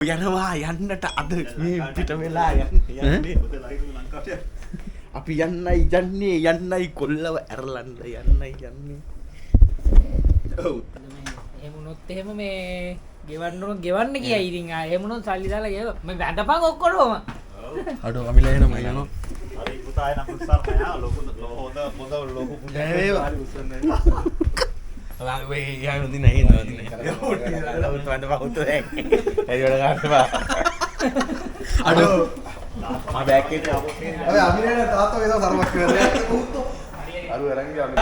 යනවා යන්නට අද මේ පිට වෙලා යන්නේ අපි යන්නයි කොල්ලව ඇරලන්න යන්නේ ඔව් එහෙම උනොත් එහෙම මේ ගෙවන්න කියයි ඉතින් එහෙම උනොත් සල්ලි දාලා ගෙව මේ වැඳපන් ඔක්කොම අඩෝ අමිලා එනවා මම යනවා හරි පුතා එන පුස්සාර මයා ලොකු හොඳ ලොකු පුතා හරි උස්සන්නේ वे यार उन्हीं नहीं ना उन्हीं नहीं तो अंदर बहुत तो है ऐसे वाला काम है अडो मां बैग के पे अबे अभी ने तातो ऐसा सर्वक कर रहे हैं अरु रंगे अभी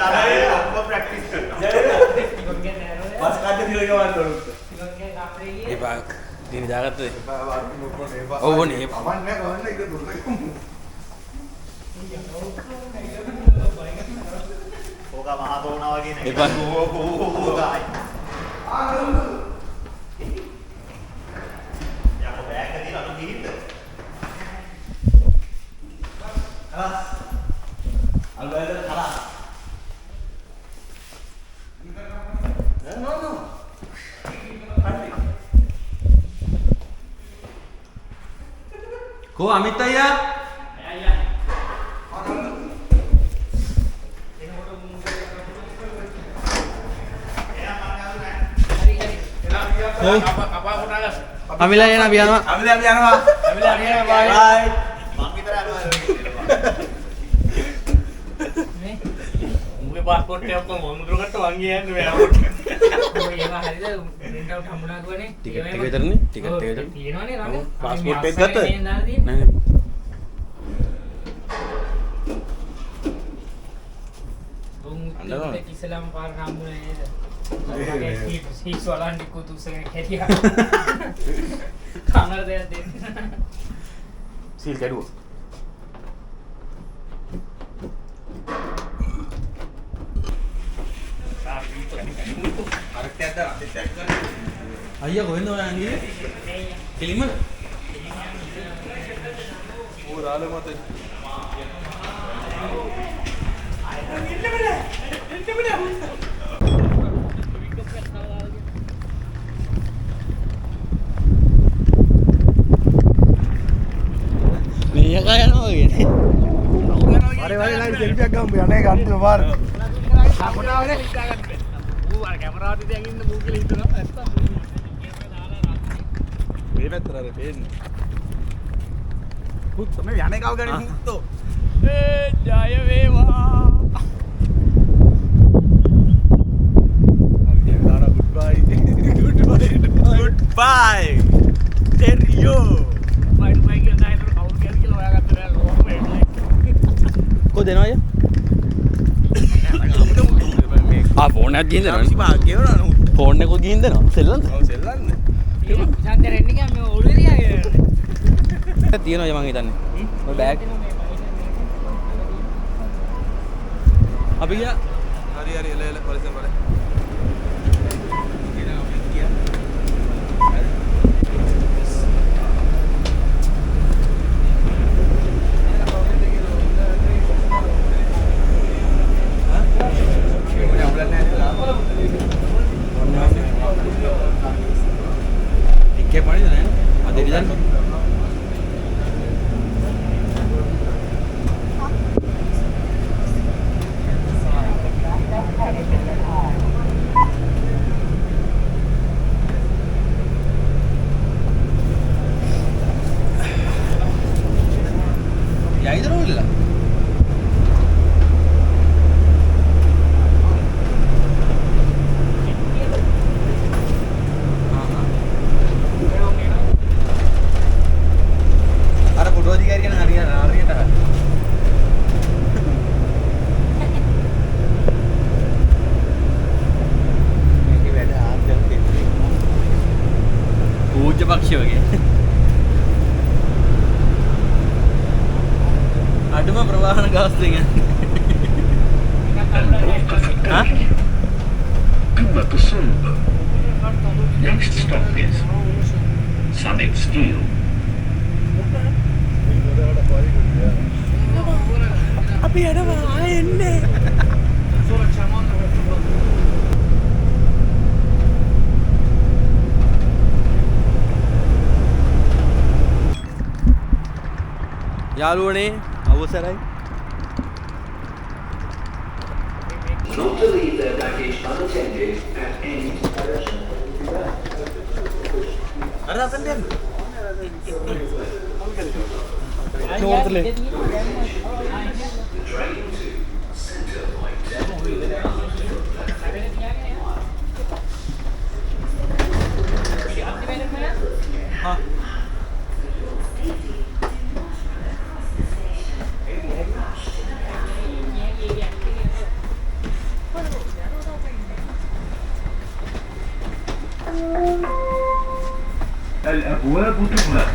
तारा हमको प्रैक्टिस करना बस काटे फिर के बाद करो ये बात दिन जागत है ओ वो नहीं अमन मैं कहने इधर दूर तक होगा वहां तो ना वगे नहीं एक बार होगा या को बैग कदी ना तो गीत अलग खड़ा नो को अमित भैया अमिला ये ना बियानो अमिला बाय मां की तरह मुझे पासपोर्ट टे आपको मुद्रा कट वांगी है मैं एयरपोर्ट ඔය ඒවා හරිද print out හම්බුණා ගෝනේ टिकट वितरने टिकट තියෙනවනේ රණ पासपोर्ट पे गत नहीं नहीं උන් ඉස්ලාම් පාර හම්බුනේ නේද सीट्स वाला निको दूसरे खेलिया खाना दे दे सील करूँ अय्या कोई ना आएंगे किलिमन वो राले मत नहीं है क्या ना हो गया अरे भाई लाइव सेल्फी अगम याने गंत बार අපුණා වනේ ඌ අර කැමරාවත් ඉතින් ඉන්න මූ කියලා හිතනවා නැත්තම් මේ පැත්තට අර පේන්නේ පුත් මේ යන්නේ කව ගන්නේ පුත්තෝ ඒ ජය වේවා හරි දාලා goodbye ටෙරියෝ බයි කියලා නායතර කවුරු කියලා හොයාගත්ත නෑ ලෝක මේටලයි को देना है आ फोन है गेंद ना फोन ने को गेंद ना सेलन ශාන්තර එන්නේ කිය මේ ඔළුවේ තියාගෙන තියෙනවා මං හිතන්නේ ඔය බෑග් අපි ගියා හරි එල පරිසම් වල ¿Qué parece, no? ¿Aterrizar? ¿Y ahí droga? पूज्य पक्षी हो गए अडम प्रवाहन गास्ते हाँ Next stop is Summit Steel. අපි යනවා එන්නේ යාළුවනේ අවසරයි. Not to leave their baggage unattended at any time. අර අතෙන් යන්න. නෝර්තලේ Train to Center Point. හා الأبواب تغلق.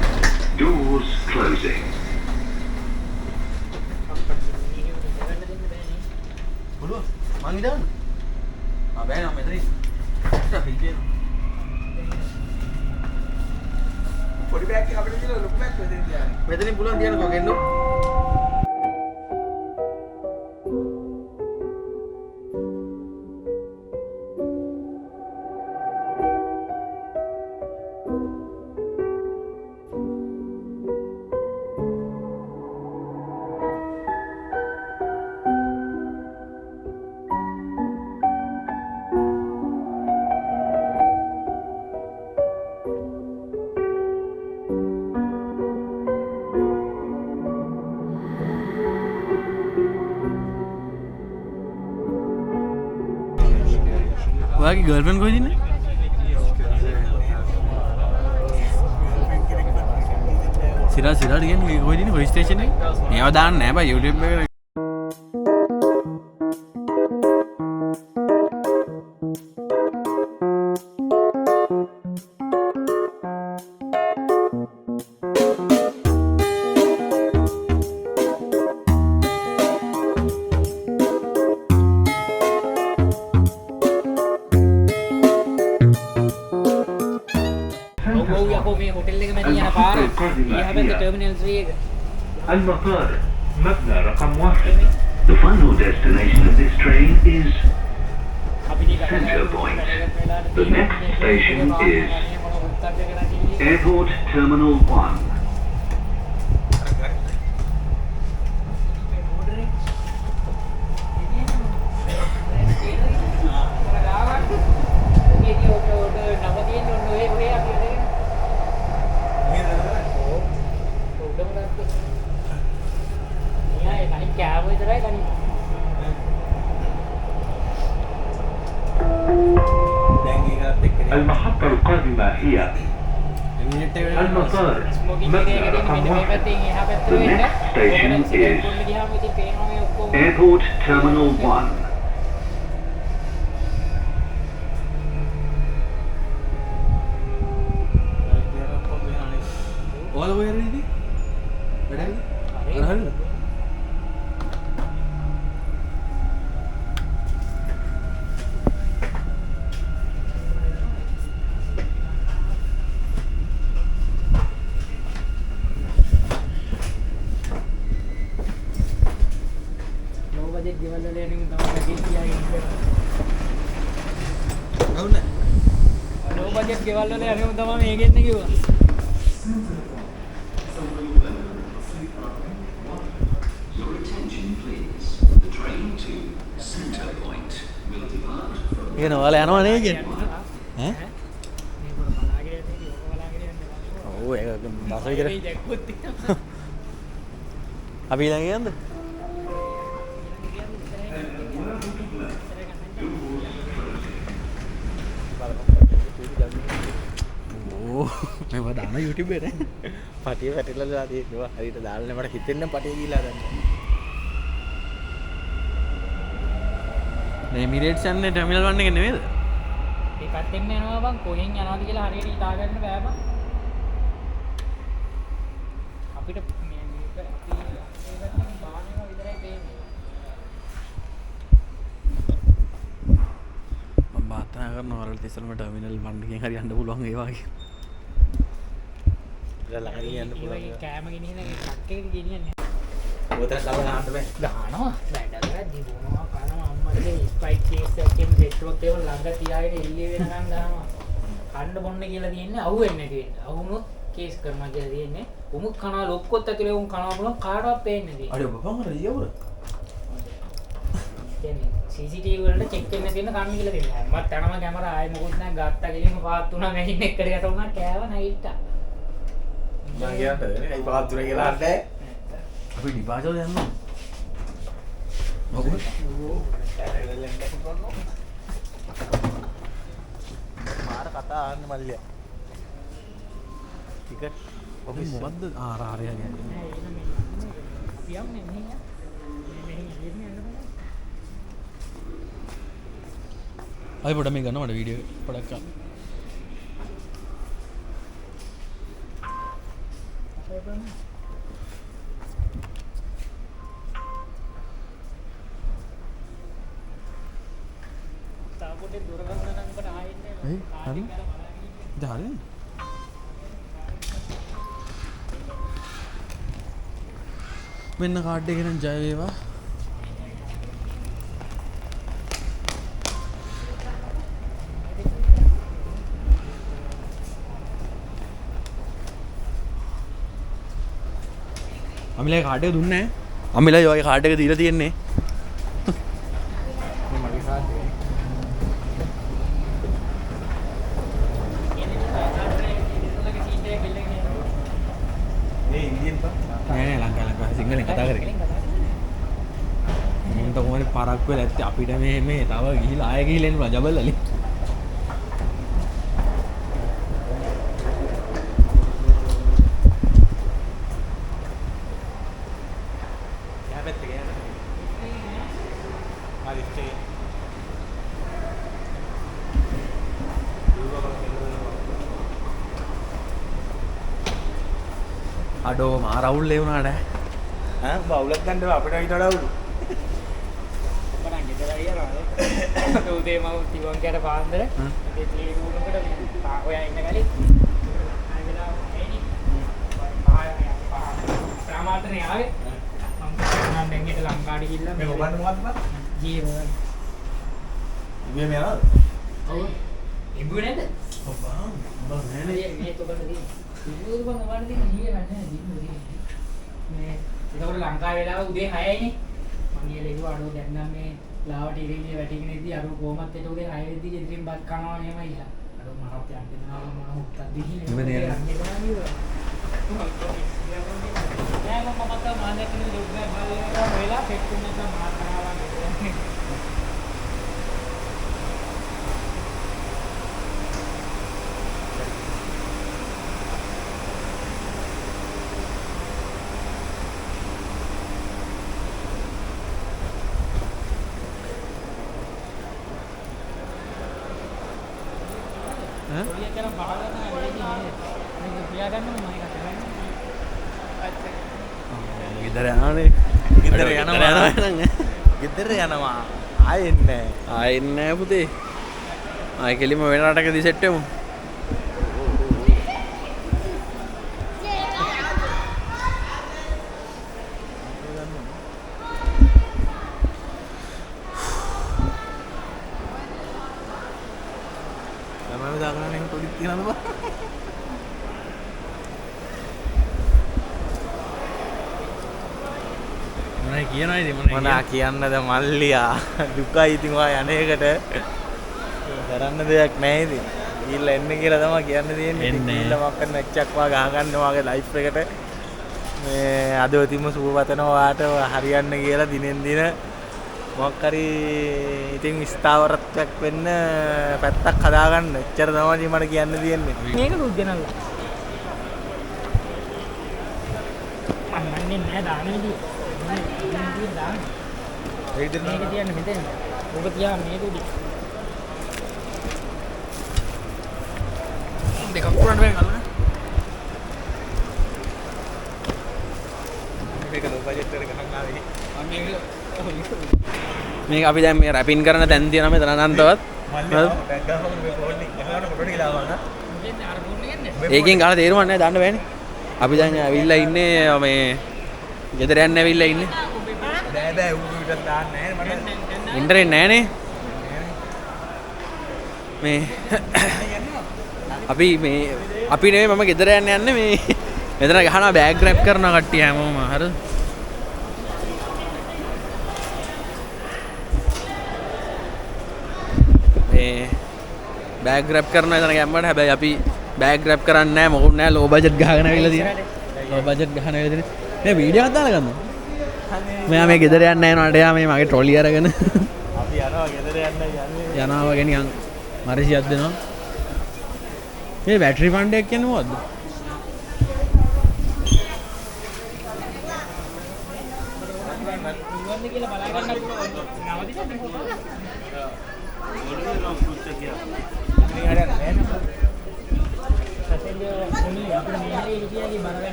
Doors closing. බලුවා මං ඉඳන් බෑ නම මෙතන පොඩි බෑග් එක අපිට කියලා ලොකු බෑග් මෙතනින් තියාගන්න. මෙතනින් පුළුවන් තියන්නකෝ ගෙන්නු. ඔයාගේ ගර්ල්ෆ්‍රෙන්ඩ් කොහෙද ඉන්නේ? සිරාට කියන්නේ කොහෙද ඉන්නේ? කොයි ස්ටේෂන් එකේ? මේවා දාන්න නෑ බයි YouTube එකට. المطار مبنى رقم 1. The final destination of this train is Center Point. The next station is Airport Terminal 1. المحطة القادمة هي المطار مبنى رقم 1. The next station is Airport Terminal 1. ඔයාලා කොහෙද ඉන්නේ? වැඩ හරි. බජට් ගෙවල් වල යන්නේ තමයි මේකෙන්න කිව්වා. Your attention please. The train to Center Point will depart from කියන ඔයාලා යනවා නේ කියන්නේ. ඈ? ඔව් ඒක බස විතර. අපි ළඟ යන්නද? මේවා දාන YouTube එකේ නේ. පටිය වැටිලා තියෙනවා. හරියට දාන්න මට හිතෙන්නේ පටිය ගිහලා ගන්න. මේ මිරේට්ස් යන්නේ ටර්මිනල් 1 එකේ නෙමෙයිද? ඒ පැත්තෙන්ම යනවා බං කොහෙන් යනවද කියලා හරියට හිතා ගන්න බෑ බං. අපිට මේ පැත්තෙන් බාහනේම විතරයි පේන්නේ. මම බාතනා කරනවා වරල් තිස්සලම ටර්මිනල් 1 එකෙන් හරි යන්න පුළුවන් ඒ වගේ. ළඟට යන්න පුළුවන්. කෑම ගෙනියන ට්‍රක් එකේ ගෙනියන්නේ. ඔතන කව ගහන්න බෑ. ගහනවා. වැඩ කරලා දිනුනවා කනවා අම්මගේ ස්පයික් කේස් එකකින් පෙට්‍රෝල් තේවල ළඟ තියාගෙන එළිය වෙනකන් ගහනවා. කන්න බොන්න කියලා තියෙන්නේ අහුවෙන්නේ නැති වෙන්න. අහුනොත් කේස් කරනවා කියලා තියෙන්නේ. උමුත් කනවා ලොක්කොත් ඇතුලේ උන් කනවා බලන් කාටවත් පේන්නේ නැහැ. අර බපන් අර ඊයවර කියන්නේ CCTV වලට චෙක් වෙන්න තියෙන කන්න කියලා තියෙනවා. මත් යනම කැමරා ආයෙ මොකුත් නැහැ ගත්තා ගෙලින්ම පාත් වුණා මැෂින් එකට යට වුණා කෑව නැගිට්ටා. මම කියන්නද නේ පාත් තුන කියලා අහන්නේ අපි ඩිපාජල් යනවා මොකද මාර කතා අහන්න මල්ලියා ටිකට් ඔෆිස් මොකද්ද ආරාරය කියන්නේ අපි යන්නේ මෙහෙන් අය පොඩ මේ ගන්නවට වීඩියෝ පොඩක් ගන්න. තාපොටේ දොර ගන්න නම් කොට ආයෙන්නේ හරි. දාන්නේ. මෙන්න කාඩ් එක නම් ජය වේවා. අමිලා කාඩ් එක දුන්නේ නැහැ. අමිලා ඔය කාඩ් එක දීලා තියෙන්නේ. මගේ කාඩ් එක මේ ඉන්දියන් පා නෑ ලංකාවේ සිංහලෙන් කතා කරේ. මුන්ට කොහොමද පරක් වෙලා ඇත්තේ අපිට මේ තව ගිහිලා ආයෙ ගිහින් එන්න ජබල් අලි. අඩෝ මා රවුල් ඒ වුණාට ඈ බවුලක් ගන්න අපිට ඊට වඩා උඩු බලන්න ගෙදර අයියා උදේ මම තිබුන් කැට පාන්දර ඒ ත්‍රී රූමකට ඔයා ඉන්න ගලේ ආයෙලා එනි ප්‍රාමාතරේ ආවේ මම නම් දැන් හෙට ලංකාවට ගිහිල්ලා මේ ඔබන්න මොකද්ද බා ජීරෝ ඉබේ මේ යනවද ඔව් ඉබ්බු නේද ඔබ නෑනේ මේ තොකට දී ඉබ්බු බං ඔබන්න දී ජීරෝ නැහැ ජීරෝ දී මේ ඒකට ලංකාවේ වෙලාව උදේ 6යිනේ මම ඊළඟ අඩෝ දැන් නම් මේ ලාවට ඉරිලි වැටිගෙන ඉද්දි අර කොහමත් ඒක උදේ 6 වෙද්දි ගෙදරින් බත් කනවා එහෙමයි ඉලා අර මරත් යන්න දෙනවා මම උත්තර දෙන්නේ නෑ මම මත මාන්නේ කෙනෙක් දුක්ගා බලලා වෙලා පෙට්ටුම් නැත මාතනවා නේද ඔලිය කරා බහලා නැහැ වෙලදී නේද මේක පියා ගන්න මම එක කරන්නේ ගෙදර යනවනේ. ගෙදර යනවා ගෙදර යනවා ආයෙන්නේ ආයෙත් නෑ පුතේ. ආයෙ කෙලිම වෙන රටකදී සෙට් වෙමු. ළමයි දාගන්න එහෙම පොඩි තියනද බා මොනවයි කියනයිද මොනා කියන්නද මල්ලියා දුකයි ඉතින් ඔයා යන එකට කරන්න දෙයක් නැහැ ඉතින් ගිහිල්ලා එන්න කියලා තමයි කියන්න තියෙන්නේ ඉතින් ගිහිල්ලා මොකක් කරන මැච් වා ගහගන්න ඔයාගේ ලයිෆ් එකට මේ අද ඔතිම සුබපතනවා ඔයාට හරියන්න කියලා දිනෙන් දින මොකක් හරි ඉතින් ස්ථාවරත්වයක් වෙන්න පැත්තක් හදාගන්න එච්චර තමයි මට කියන්න තියෙන්නේ මේක දුද්දනල්ලා අන්නන්නේ නෑ දාන්නේදී මේක දාන්න මේක තියන්න මෙතෙන් ඔබ තියා මේක උඩි දෙකක් පුරන්න වෙන ගලන. මේක ලෝ බජට් එකට ගහන්න ආවේ මේක අපි දැන් මේ රැපින් කරන තැන් තියෙනවා මෙතන අනන්තවත්. මල්ලියා බෑග් ගහපන් මේ ෆෝන් එක ගහන්න ෆොටෝ ටික දාපන් මෙතෙන් අර දුන්නේ යන්නේ ඒකෙන් ගාලා තේරුම් නැහැ දාන්න බෑනේ. අපි දැන් ඇවිල්ලා ඉන්නේ මේ ගෙදර යන්න ඇවිල්ලා ඉන්නේ. බෑ බෑ ඌ විතර දාන්න නැහැ මට ඉන්ටර්නෙට් නැහනේ. මේ අපි මේ අපි නෙවෙයි මම ගෙදර යන්නේ මේ මෙතන ගහනවා බෑග් ග්‍රැබ් කරනවා කට්ටිය හැමෝම හරිද මේ බෑග් ග්‍රැබ් කරනවා එතන ගැම්මට හැබැයි අපි බෑග් ග්‍රැබ් කරන්නේ නැහැ මොකුත් නැහැ ලෝ බජට් ගහගෙන ආවිල්ලා තියෙනවා ලෝ බජට් ගහන වෙලාව තියෙන මේ වීඩියෝ එකක් දාලා ගන්නවා මෙයා මේ ගෙදර යන්න යනවාට එයා මේ මගේ ට්‍රොලි අරගෙන අපි යනවා ගෙදර යන්න යනවා වගේ නිකන් මරසියක් දෙනවා මේ බැටරි ෆන්ඩ් එක කියන්නේ මොකද්ද කියලා බලා ගන්න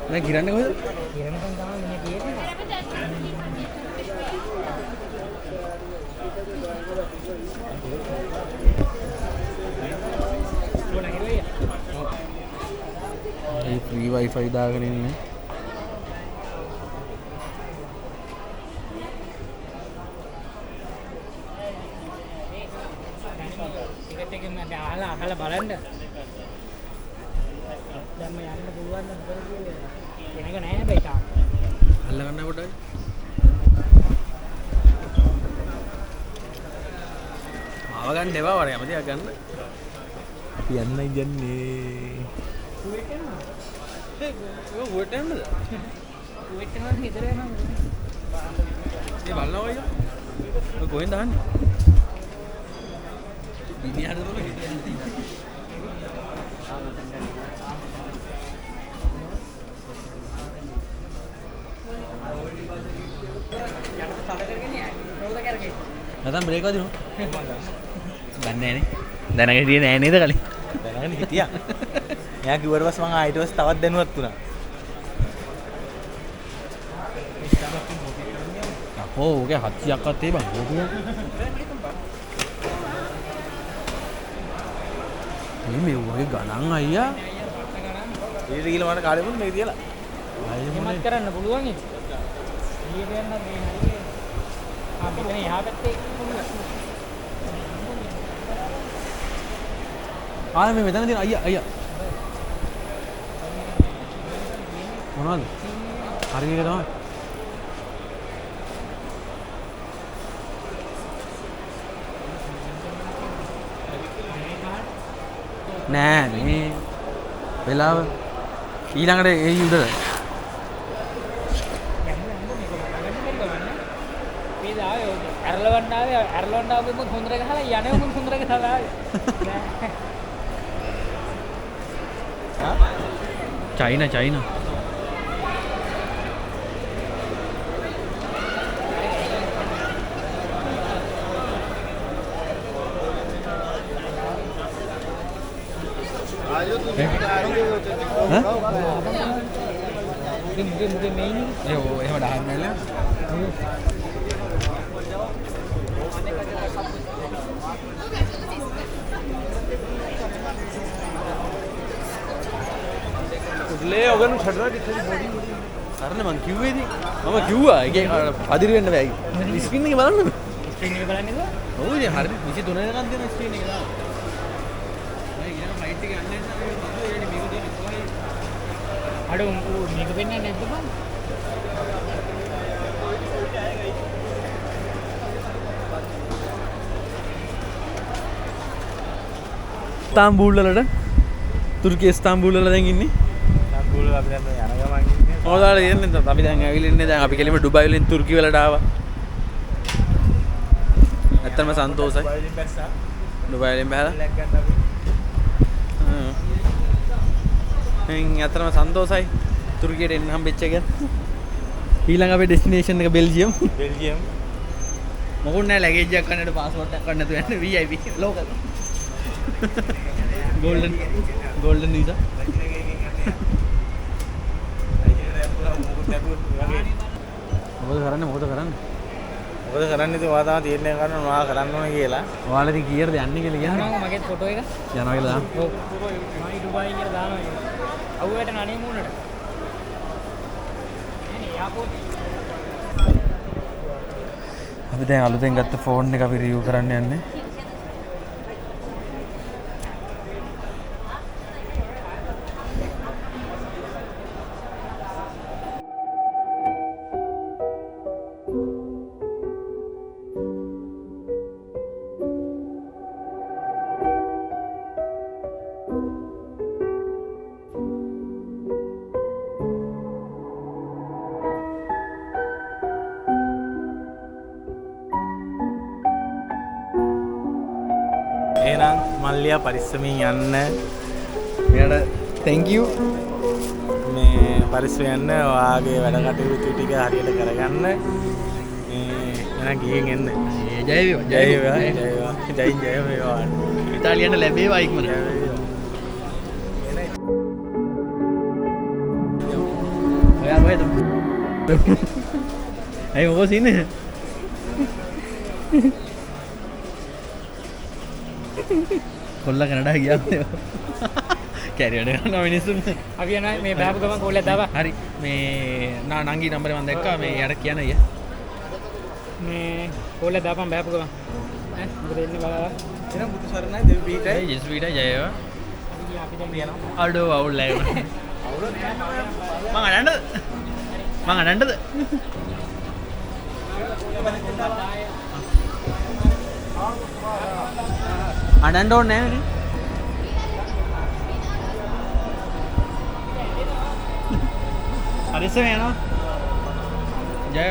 නෑ ගිරන්නේ කොහෙද? ගිරනකම් තමයි මෙහෙ තියෙන්නේ. ඒ ෆ්‍රී වයිෆයි දාගෙන ඉන්නේ. ටිකට් එකෙන් මම අහලා බලන්න. දැන් මම යන්න පුළුවන් නම් මොකද කියන්නේ? එනක නෑ හැබැයි තාම. අල්ල ගන්න පොඩ්ඩක්. ආව ගන්න එපා වරේ යමතියක් ගන්න. අපි යන්නයි යන්නේ. කුවෙට් යනවා. ඒක කුවෙට් යන්නද? කුවෙට් යනවා ඉතර යනවා. මේ බලනවා අයියා. ඔය කොහෙන්ද දාන්නේ? විදිහට තමයි හිටියන්නේ. නැතම් බ්‍රේක් වදිනු. දන්නේ නැනේ. දැනගෙන හිටියේ නෑ නේද කලින්? දැනගෙන හිටියා. එයා කිව්වට පස්සේ මම ඊට පස්සේ තවත් දැනුවත් වුණා. අපෝ ඔගේ 700ක්වත් ඒ බං. මේ වගේ ගණන් අයියා. ඊට ගිහලා මට කාලෙ මුන් මේ තියලා. එහෙමත් කරන්න පුළුවන් ඒක. ඊයේ දෙන්න මේ හරිය. මෙතන එහා පැත්තේ මේ මෙතන තියෙන අයියා මොනවද? හරියට තමයි. නෑ මේ වෙලාව ඊළඟට ඒ උඩට ඇරලවන්න ආවේ මොකද හොඳට ගහලා යන්නේ මොකද හොඳට ගහලා ආවේ චයිනා මුගේ මේනි ඒ එහෙම ඩහන්න නෑ කුඩලේ ඔගන් ෂඩරා කිච්චි බොඩි සරණ මං කිව්වේදී මම කිව්වා ඒකේ පදිරි වෙන්න බෑ ස්ක්‍රීන් එක බලන්න ස්ක්‍රීන් එක බලන්නද ඔව් ඉතින් හරි 23 වෙනකන් තියෙන ස්ක්‍රීන් එක දාන්න අය ඊළඟ ෆ්ලයිට් එක යන්න නැත්නම් මේක තියෙන කොහේ අඩෝ මේක වෙන්නේ නැද්ද බං ඉස්තාම්බූල් වලට තුර්කිය ඉස්තාම්බූල් වල දැන් ඉන්නේ ඉස්තාම්බූල් අපි දැන් යන ගමන් ඉන්නේ මොකදාල ඉන්නේ අපි දැන් ඇවිල්ලා ඉන්නේ දැන් අපි කෙලිම ඩුබයි වලින් තුර්කිය වලට ආවා ඇත්තම සන්තෝෂයි වලින් බැස්සා ඩුබයි වලින් බහලා ලැග් ගන්න අපි ඇත්තම සන්තෝෂයි තුර්කියට එන්න හම්බෙච්ච එක ඊළඟ අපේ ඩෙස්ටිනේෂන් එක බෙල්ජියම් මොකුත් නැහැ ලැගේජ් එකක් ගන්නට පාස්පෝර්ට් එකක් ගන්න නැතුව යන්නේ VIP ලෝකල් golden visa මොකද කරන්නේ මොකද කරන්නේ ඉතින් ඔයා තමයි තීරණය කරන්න මොනවා කරන්න ඕන කියලා ඔයාලා ඉතින් කීයටද යන්නේ කියලා කියන්නේ යනවා මගේ ෆොටෝ එක යනවා කියලා දාන්න ඔව් මම ඩුබායි කියලා දානවා අවුවට නනේ මූණට එනේ එයාපෝට් අපි දැන් අලුතෙන් ගත්ත ෆෝන් එක අපි රිවිව් කරන්න යන්නේ එහෙනම් මල්ලියා පරිස්සමින් යන්න. එයාට thank you. මේ පරිස්සම යන්න. ඔයාගේ වැඩ කටයුතු ටික හරියට කරගන්න. මේ එහෙනම් ගිහින් එන්න. ජය වේවා. ජය වේවා. ජය වේවා. ඉතාලියට ලැබේවා ඉක්මනට. ඔයා කොහෙද? ඇයි මොකෝ සින්නේ? කොල්ලා කැනඩා ගියාද? කැරියට යනවා මිනිස්සුන්. අපි යනවා මේ බහපු ගමන් කෝල්ලක් දාපන්. හරි මේ නංගි නම්බරේ මම දැක්කා මේ යට කියන අය. මේ කෝල්ලක් දාපන් බහපු ගමන්. ඈ මොකද එන්නේ බලලා. එහෙනම් බුදු සරණයි දෙවි පීඨයි. ජෙස් වීඩා ජයවා. අපි දැන් යනවා. අඩෝ අවුල් නැහැ. මං අඬන්නද? අඬන්න ඕනේ නැහැ නේ. හරිස්සම යනවා. ජය